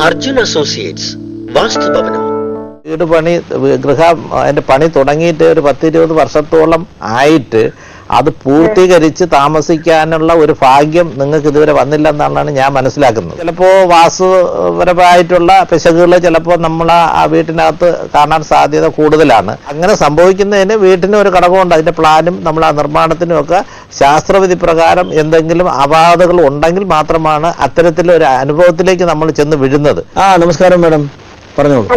Arjun associates വാസ്തുഭവനം. വീട് പണി അതിന്റെ പണി തുടങ്ങിയിട്ട് ഒരു 10-20 വർഷത്തോളം ആയിട്ട് അത് പൂർത്തീകരിച്ച് താമസിക്കാനുള്ള ഒരു ഭാഗ്യം നിങ്ങൾക്ക് ഇതുവരെ വന്നില്ലെന്നാണ് ഞാൻ മനസ്സിലാക്കുന്നത്. ചിലപ്പോൾ വാസ്തുപരമായിട്ടുള്ള പിശകുകൾ ചിലപ്പോൾ നമ്മൾ ആ വീട്ടിനകത്ത് കാണാൻ സാധ്യത കൂടുതലാണ്. അങ്ങനെ സംഭവിക്കുന്നതിന് വീട്ടിന് ഒരു ഘടകമുണ്ട്. അതിന്റെ പ്ലാനും നമ്മൾ ആ നിർമ്മാണത്തിനും ഒക്കെ ശാസ്ത്രവിധി പ്രകാരം എന്തെങ്കിലും അപാകതകൾ ഉണ്ടെങ്കിൽ മാത്രമാണ് അത്തരത്തിലൊരു അനുഭവത്തിലേക്ക് നമ്മൾ ചെന്ന് വീഴുന്നത്. നമസ്കാരം മാഡം, പറഞ്ഞോളൂ.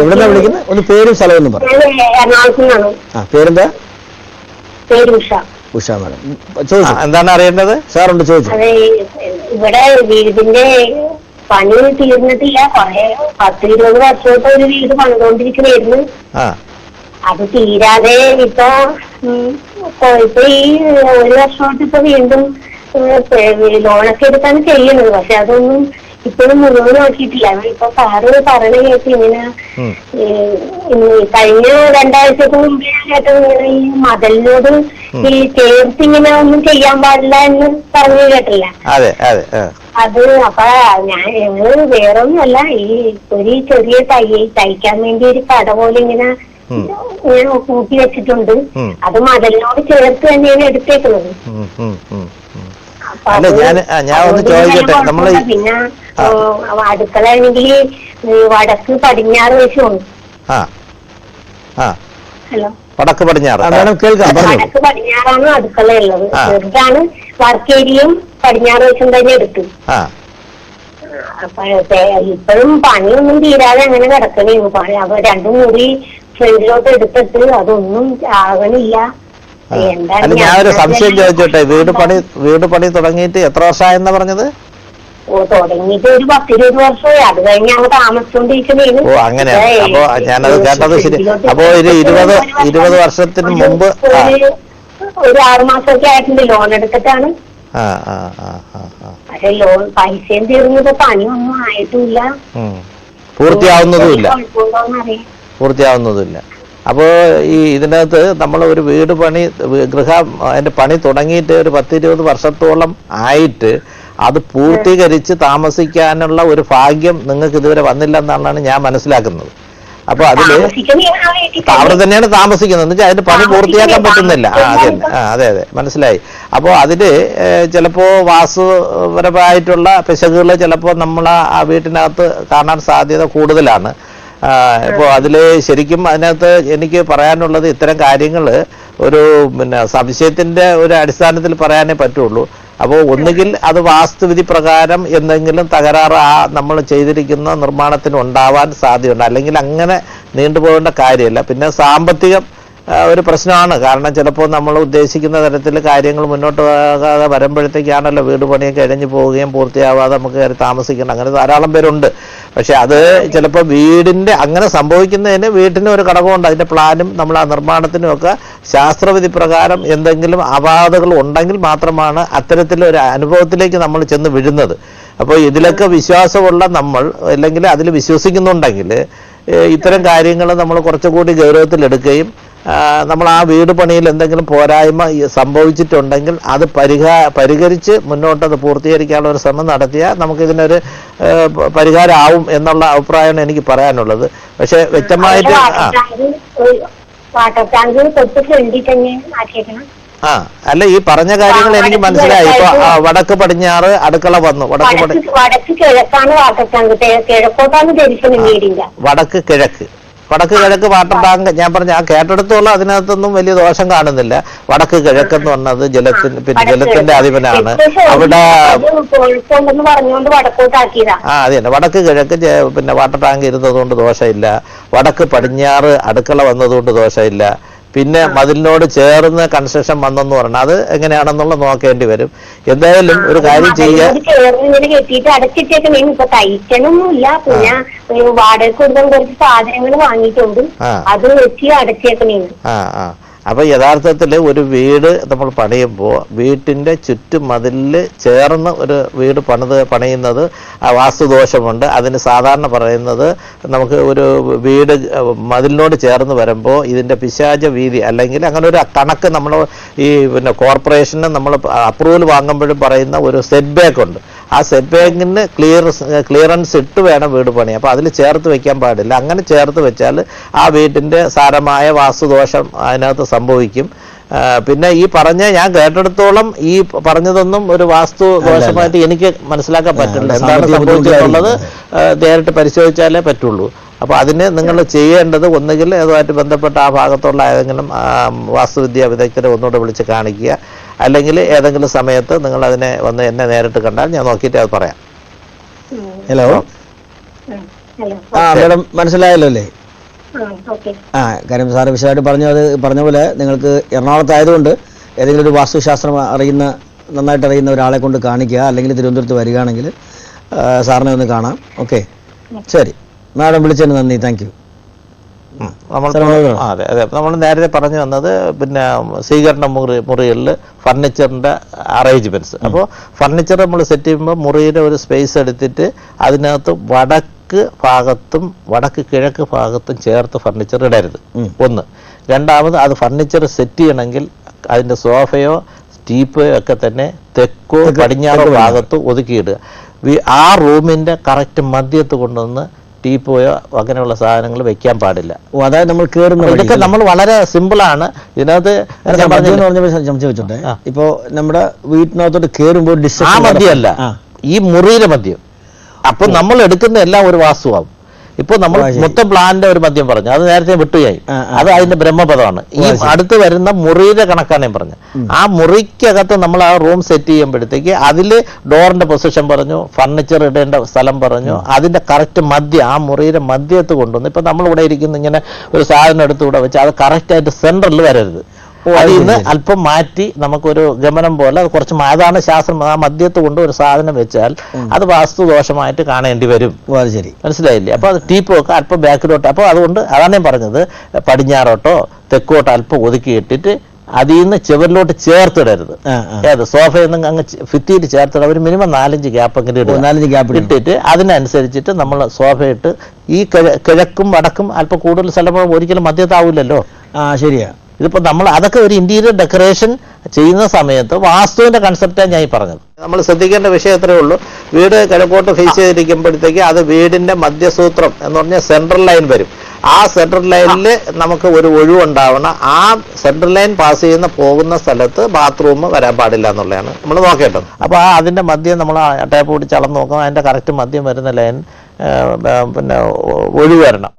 എവിടെന്നാ വിളിക്കുന്നത്? ഒന്ന് പേരും സ്ഥലവും ഒന്ന് പറഞ്ഞു. പേരെന്താ? ഉഷ മാഡം. ചോദിച്ചു, എന്താണ് അറിയേണ്ടത്? സാറുണ്ട്, ചോദിച്ചു. ഇവിടെ വീടിന്റെ പണി തീർന്നിട്ടില്ല. 10-20 വർഷമായിട്ട് ഒരു വീട് പണിതുകൊണ്ടിരിക്കണായിരുന്നു. അത് തീരാതെ ഇപ്പൊ ഈ 1 വർഷമായിട്ട് ഇപ്പൊ വീണ്ടും ലോണൊക്കെ എടുത്താണ് ചെയ്യുന്നത്. പക്ഷെ അതൊന്നും ഇപ്പോഴും മുഴുവൻ നോക്കിയിട്ടില്ല. ഇപ്പൊ സാറ് പറയണ കേട്ട് ഇങ്ങനെ കഴിഞ്ഞ 2 ആഴ്ചക്ക് മുമ്പേ കേട്ടത് ഇങ്ങനെ ഈ മതിലിനോട് ഈ ചേർത്ത് ഇങ്ങനെ ഒന്നും ചെയ്യാൻ പാടില്ല എന്ന് പറഞ്ഞു കേട്ടില്ല. അത് അപ്പൊ ഞങ്ങള് വേറൊന്നുമല്ല, ഈ ഒരു ചെറിയ തയ്ക്കാൻ വേണ്ടി ഒരു കട പോലെ ഇങ്ങനെ കൂട്ടി വെച്ചിട്ടുണ്ട്. അത് മതിലിനോട് ചേർത്ത് തന്നെയാണ് എടുത്തേക്കുന്നത്. പിന്നെ അടുക്കളയാണെങ്കിൽ വടക്ക് പടിഞ്ഞാറ് വശമാണ്. ഹലോ, വടക്ക് പടിഞ്ഞാറ് വടക്ക് പടിഞ്ഞാറാണ് അടുക്കള ഉള്ളത്. ചെറുതാണ് വർക്ക് ഏരിയയും പടിഞ്ഞാറ് വശം തന്നെ എടുത്തു. അപ്പൊ ഇപ്പോഴും പണിയൊന്നും തീരാതെ അങ്ങനെ കിടക്കണേ. പണി അപ്പൊ 2 മുറി ഫ്രണ്ടിലോട്ട് എടുത്തിട്ട് അതൊന്നും ആകണില്ല. അല്ല, ഞാനൊരു സംശയം ചോദിച്ചോട്ടെ. വീട് പണി തുടങ്ങിയിട്ട് എത്ര വർഷമായെന്നാ പറഞ്ഞത്? തുടങ്ങിയിട്ട് ഒരു 10-20 വർഷമായി. അത് കഴിഞ്ഞ് ഞങ്ങൾ താമസിച്ചോണ്ടിരിക്കുന്നതാണ്. ഓ, അങ്ങനെ. അപ്പൊ ഞാനത് കേട്ടത് ശരി. അപ്പൊ ഒരു 20 വർഷത്തിന് മുമ്പ് ഒരു 6 മാസമൊക്കെ ആയിട്ടുണ്ട് ലോൺ എടുത്തിട്ടാണ്. പക്ഷെ ലോൺ പൈസയും തീർന്നിട്ട് പണിയൊന്നും ആയിട്ടുമില്ല, പൂർത്തിയാവുന്നതുമില്ല. അപ്പോൾ ഇതിനകത്ത് നമ്മൾ ഒരു വീട് പണി അതിന്റെ പണി തുടങ്ങിയിട്ട് ഒരു 10-20 വർഷത്തോളം ആയിട്ട് അത് പൂർത്തീകരിച്ച് താമസിക്കാനുള്ള ഒരു ഭാഗ്യം നിങ്ങൾക്ക് ഇതുവരെ വന്നില്ലെന്നാണ് ഞാൻ മനസ്സിലാക്കുന്നത്. അപ്പൊ അതില് അവിടെ തന്നെയാണ് താമസിക്കുന്നത് എന്ന് വെച്ചാൽ അതിന്റെ പണി പൂർത്തിയാക്കാൻ പറ്റുന്നില്ല. അതെ, മനസ്സിലായി. അപ്പോൾ അതില് ചിലപ്പോ വാസ്തുപരമായിട്ടുള്ള പിശകുകൾ ചിലപ്പോൾ നമ്മൾ ആ വീട്ടിനകത്ത് കാണാൻ സാധ്യത കൂടുതലാണ്. ഇപ്പോൾ അതിൽ ശരിക്കും അതിനകത്ത് എനിക്ക് പറയാനുള്ളത് ഇത്തരം കാര്യങ്ങൾ ഒരു സംശയത്തിൻ്റെ ഒരു അടിസ്ഥാനത്തിൽ പറയാനേ പറ്റുള്ളൂ. അപ്പോൾ ഒന്നുകിൽ അത് വാസ്തുവിധി പ്രകാരം എന്തെങ്കിലും തകരാറ് നമ്മൾ ചെയ്തിരിക്കുന്ന നിർമ്മാണത്തിന് ഉണ്ടാവാൻ സാധ്യതയുണ്ട്, അല്ലെങ്കിൽ അങ്ങനെ നീണ്ടുപോകേണ്ട കാര്യമില്ല. പിന്നെ സാമ്പത്തികം ഒരു പ്രശ്നമാണ്. കാരണം ചിലപ്പോൾ നമ്മൾ ഉദ്ദേശിക്കുന്ന തരത്തിൽ കാര്യങ്ങൾ മുന്നോട്ട് പോകാതെ വരുമ്പോഴത്തേക്കാണല്ലോ വീട് പണിയൊക്കെ കഴിഞ്ഞു പോവുകയും പൂർത്തിയാവാതെ നമുക്ക് കയറി താമസിക്കണം. അങ്ങനെ ധാരാളം പേരുണ്ട്. പക്ഷെ അത് ചിലപ്പോൾ വീടിൻ്റെ അങ്ങനെ സംഭവിക്കുന്നതിന് വീട്ടിന് ഒരു ഘടകമുണ്ട്. അതിൻ്റെ പ്ലാനും നമ്മൾ ആ നിർമ്മാണത്തിനും ഒക്കെ ശാസ്ത്രവിധി പ്രകാരം എന്തെങ്കിലും അപാകതകൾ ഉണ്ടെങ്കിൽ മാത്രമാണ് അത്തരത്തിലൊരു അനുഭവത്തിലേക്ക് നമ്മൾ ചെന്ന് വീഴുന്നത്. അപ്പോൾ ഇതിലൊക്കെ വിശ്വാസമുള്ള നമ്മൾ, അല്ലെങ്കിൽ അതിൽ വിശ്വസിക്കുന്നുണ്ടെങ്കിൽ ഇത്തരം കാര്യങ്ങൾ നമ്മൾ കുറച്ചുകൂടി ഗൗരവത്തിലെടുക്കുകയും നമ്മൾ ആ വീട് പണിയിൽ എന്തെങ്കിലും പോരായ്മ സംഭവിച്ചിട്ടുണ്ടെങ്കിൽ അത് പരിഹരിച്ച് മുന്നോട്ടത് പൂർത്തീകരിക്കാനുള്ള ഒരു ശ്രമം നടത്തിയാൽ നമുക്കിതിനൊരു പരിഹാരമാവും എന്നുള്ള അഭിപ്രായമാണ് എനിക്ക് പറയാനുള്ളത്. പക്ഷെ വ്യക്തമായിട്ട് അല്ല, ഈ പറഞ്ഞ കാര്യങ്ങൾ എനിക്ക് മനസ്സിലായി. ഇപ്പൊ വടക്ക് പടിഞ്ഞാറ് അടുക്കള വന്നു. വടക്ക് കിഴക്ക് വാട്ടർ ടാങ്ക് ഞാൻ പറഞ്ഞ ആ കേട്ടെടുത്തോളം അതിനകത്തൊന്നും വലിയ ദോഷം കാണുന്നില്ല. വടക്ക് കിഴക്കെന്ന് പറഞ്ഞത് ജലത്തിന്റെ അധിപനാണ്. അവിടെ അത് തന്നെ വടക്ക് കിഴക്ക് വാട്ടർ ടാങ്ക് ഇരുന്നത് കൊണ്ട് ദോഷമില്ല. വടക്ക് പടിഞ്ഞാറ് അടുക്കള വന്നതുകൊണ്ട് ദോഷമില്ല. പിന്നെ മതിലിനോട് ചേർന്ന് കൺസ്ട്രക്ഷൻ വന്നെന്ന് പറഞ്ഞാൽ അത് എങ്ങനെയാണെന്നുള്ളത് നോക്കേണ്ടി വരും. എന്തായാലും ഒരു കാര്യം ചെയ്യാൻ അപ്പൊ യഥാർത്ഥത്തിൽ ഒരു വീട് നമ്മൾ പണിയുമ്പോൾ വീട്ടിന്റെ ചുറ്റുമതിലിൽ ചേർന്ന് ഒരു വീട് പണിയുന്നത് വാസ്തുദോഷമുണ്ട്. അതിന് സാധാരണ പറയുന്നത് നമുക്ക് ഒരു വീട് മതിലിനോട് ചേർന്ന് വരുമ്പോൾ ഇതിന്റെ പിശാച വീതി അല്ലെങ്കിൽ അങ്ങനെ ഒരു കണക്ക് നമ്മൾ ഈ കോർപ്പറേഷന് നമ്മൾ അപ്രൂവൽ വാങ്ങുമ്പോഴും പറയുന്ന ഒരു സെറ്റ് ബാക്ക് ഉണ്ട്. ആ സെറ്റ് ബാക്കിന് ക്ലിയറൻസ് ഇട്ട് വേണം വീട് പണി. അപ്പോൾ അതിൽ ചേർത്ത് വെക്കാൻ പാടില്ല. അങ്ങനെ ചേർത്ത് വെച്ചാൽ ആ വീട്ടിൻ്റെ സാരമായ വാസ്തുദോഷം അതിനകത്ത് സംഭവിക്കും. പിന്നെ ഈ ഞാൻ കേട്ടെടുത്തോളം ഈ പറഞ്ഞതൊന്നും ഒരു വാസ്തു ദോഷമായിട്ട് എനിക്ക് മനസ്സിലാക്കാൻ പറ്റില്ല. എന്താണ് സംഭവിച്ചിട്ടുള്ളത് നേരിട്ട് പരിശോധിച്ചാലേ പറ്റുള്ളൂ. അപ്പോൾ അതിന് നിങ്ങൾ ചെയ്യേണ്ടത് ഒന്നുകിൽ അതുമായിട്ട് ബന്ധപ്പെട്ട ആ ഭാഗത്തുള്ള ഏതെങ്കിലും വാസ്തുവിദ്യ വിദഗ്ധരെ ഒന്നുകൂടെ വിളിച്ച് കാണിക്കുക, അല്ലെങ്കിൽ ഏതെങ്കിലും സമയത്ത് നിങ്ങൾ അതിനെ വന്ന് എന്നെ നേരിട്ട് കണ്ടാൽ ഞാൻ നോക്കിയിട്ട് അത് പറയാം. ഹലോ, മാഡം മനസ്സിലായല്ലോ അല്ലേ? കാര്യം സാറ് വിശദമായിട്ട് പറഞ്ഞ പോലെ നിങ്ങൾക്ക് എറണാകുളത്തായതുകൊണ്ട് ഏതെങ്കിലും ഒരു വാസ്തുശാസ്ത്രം നന്നായിട്ട് അറിയുന്ന ഒരാളെ കൊണ്ട് കാണിക്കുക, അല്ലെങ്കിൽ തിരുവനന്തപുരത്ത് വരികയാണെങ്കിൽ സാറിനെ ഒന്ന് കാണാം. ഓക്കെ, ശരി മാഡം, വിളിച്ചതിന് നന്ദി, താങ്ക് യു. അതെ അതെ, നമ്മൾ നേരത്തെ പറഞ്ഞു വന്നത് പിന്നെ സ്വീകരണ മുറികളിൽ ഫർണിച്ചറിൻ്റെ അറേഞ്ച്മെൻറ്റ്സ്. അപ്പോൾ ഫർണിച്ചർ നമ്മൾ സെറ്റ് ചെയ്യുമ്പോൾ മുറിയുടെ ഒരു സ്പേസ് എടുത്തിട്ട് അതിനകത്ത് വടക്ക് ഭാഗത്തും വടക്ക് കിഴക്ക് ഭാഗത്തും ചേർത്ത് ഫർണിച്ചർ ഇടരുത്. ഒന്ന്. രണ്ടാമത് അത് ഫർണിച്ചർ സെറ്റ് ചെയ്യണമെങ്കിൽ അതിൻ്റെ സോഫയോ സ്റ്റീപ്പയോ ഒക്കെ തന്നെ തെക്കോ പടിഞ്ഞാറോ ഭാഗത്ത് ഒതുക്കിയിടുക. ആ റൂമിൻ്റെ കറക്റ്റ് മധ്യത്ത് കൊണ്ടുവന്ന് ടീപ്പോയോ അങ്ങനെയുള്ള സാധനങ്ങൾ വെക്കാൻ പാടില്ല. അതായത് നമ്മൾ കയറുന്ന ഇതൊക്കെ നമ്മൾ വളരെ സിമ്പിളാണ്. ഇതിനകത്ത് ചോദിച്ചോട്ടെ, ഇപ്പോ നമ്മുടെ വീട്ടിനകത്തോട്ട് കയറുമ്പോൾ ആ മദ്യമല്ല, ഈ മുറിയിലെ മദ്യം. അപ്പൊ നമ്മൾ എടുക്കുന്ന എല്ലാം ഒരു വാസ്തുവാകും. ഇപ്പൊ നമ്മൾ മൊത്തം പ്ലാനിന്റെ ഒരു മദ്യം പറഞ്ഞു, അത് നേരത്തെ വിട്ടുകയായി. അത് അതിന്റെ ബ്രഹ്മപദമാണ്. ഈ അടുത്ത് വരുന്ന മുറിയുടെ കണക്കാണ് ഞാൻ പറഞ്ഞത്. ആ മുറിക്കകത്ത് നമ്മൾ ആ റൂം സെറ്റ് ചെയ്യുമ്പോഴത്തേക്ക് അതിൽ ഡോറിന്റെ പൊസിഷൻ പറഞ്ഞു, ഫർണിച്ചർ ഇടേണ്ട സ്ഥലം പറഞ്ഞു, അതിന്റെ കറക്റ്റ് മദ്യം ആ മുറിയുടെ മധ്യത്ത് കൊണ്ടുവന്ന് ഇപ്പൊ നമ്മളിവിടെ ഇരിക്കുന്ന ഇങ്ങനെ ഒരു സാധനം എടുത്തുകൂടെ വെച്ച് അത് കറക്റ്റായിട്ട് സെന്ററിൽ വരരുത്. അതിൽ നിന്ന് അല്പം മാറ്റി നമുക്കൊരു ഗമനം പോലെ അത് കുറച്ച് അതാണ് ശാസ്ത്രം. ആ മദ്യത്ത് കൊണ്ട് ഒരു സാധനം വെച്ചാൽ അത് വാസ്തുദോഷമായിട്ട് കാണേണ്ടി വരും. ശരി, മനസ്സിലായില്ലേ? അപ്പോൾ അത് ടീപ്പൊക്കെ അല്പം ബാക്കിലോട്ട്. അപ്പോൾ അതുകൊണ്ട് അതാണ് ഞാൻ പറഞ്ഞത്, പടിഞ്ഞാറോട്ടോ തെക്കോട്ടോ അല്പം ഒതുക്കിയിട്ടിട്ട് അതിൽ നിന്ന് ചുവരിലോട്ട് ചേർത്തിടരുത്. ഏത് സോഫയിൽ നിന്ന് അങ്ങ് ഫിറ്റിയിട്ട് ചേർത്തിട. ഒരു മിനിമം 4-5 ഗ്യാപ്പെങ്കിലും ഇടുക. 4-5 ഗ്യാപ്പ് ഇട്ടിട്ട് അതിനനുസരിച്ചിട്ട് നമ്മൾ സോഫയിട്ട് ഈ കിഴക്കും വടക്കും അല്പം കൂടുതൽ സ്ഥലം ഒരിക്കലും മധ്യത്താവില്ലല്ലോ. ശരിയാ. ഇതിപ്പോൾ നമ്മൾ അതൊക്കെ ഒരു ഇന്റീരിയർ ഡെക്കറേഷൻ ചെയ്യുന്ന സമയത്ത് വാസ്തുവിന്റെ കൺസെപ്റ്റാണ് ഞാൻ ഈ പറഞ്ഞത്. നമ്മൾ ശ്രദ്ധിക്കേണ്ട വിഷയം എത്രയേ ഉള്ളൂ. വീട് കിഴക്കോട്ട് ഫേസ് ചെയ്തിരിക്കുമ്പോഴത്തേക്ക് അത് വീടിന്റെ മധ്യസൂത്രം എന്ന് പറഞ്ഞാൽ സെൻട്രൽ ലൈൻ വരും. ആ സെൻട്രൽ ലൈനിൽ നമുക്ക് ഒരു ഒഴിവുണ്ടാവണം. ആ സെൻട്രൽ ലൈൻ പാസ് ചെയ്യുന്ന പോകുന്ന സ്ഥലത്ത് ബാത്റൂം വരാൻ പാടില്ല എന്നുള്ളതാണ് നമ്മൾ നോക്കേണ്ടത്. അപ്പോൾ അതിന്റെ മദ്യം നമ്മൾ ടേപ്പ് പിടിച്ച് അളന്ന് നോക്കാം. അതിന്റെ കറക്റ്റ് മദ്യം വരുന്ന ലൈൻ പിന്നെ ഒഴിവ് വരണം.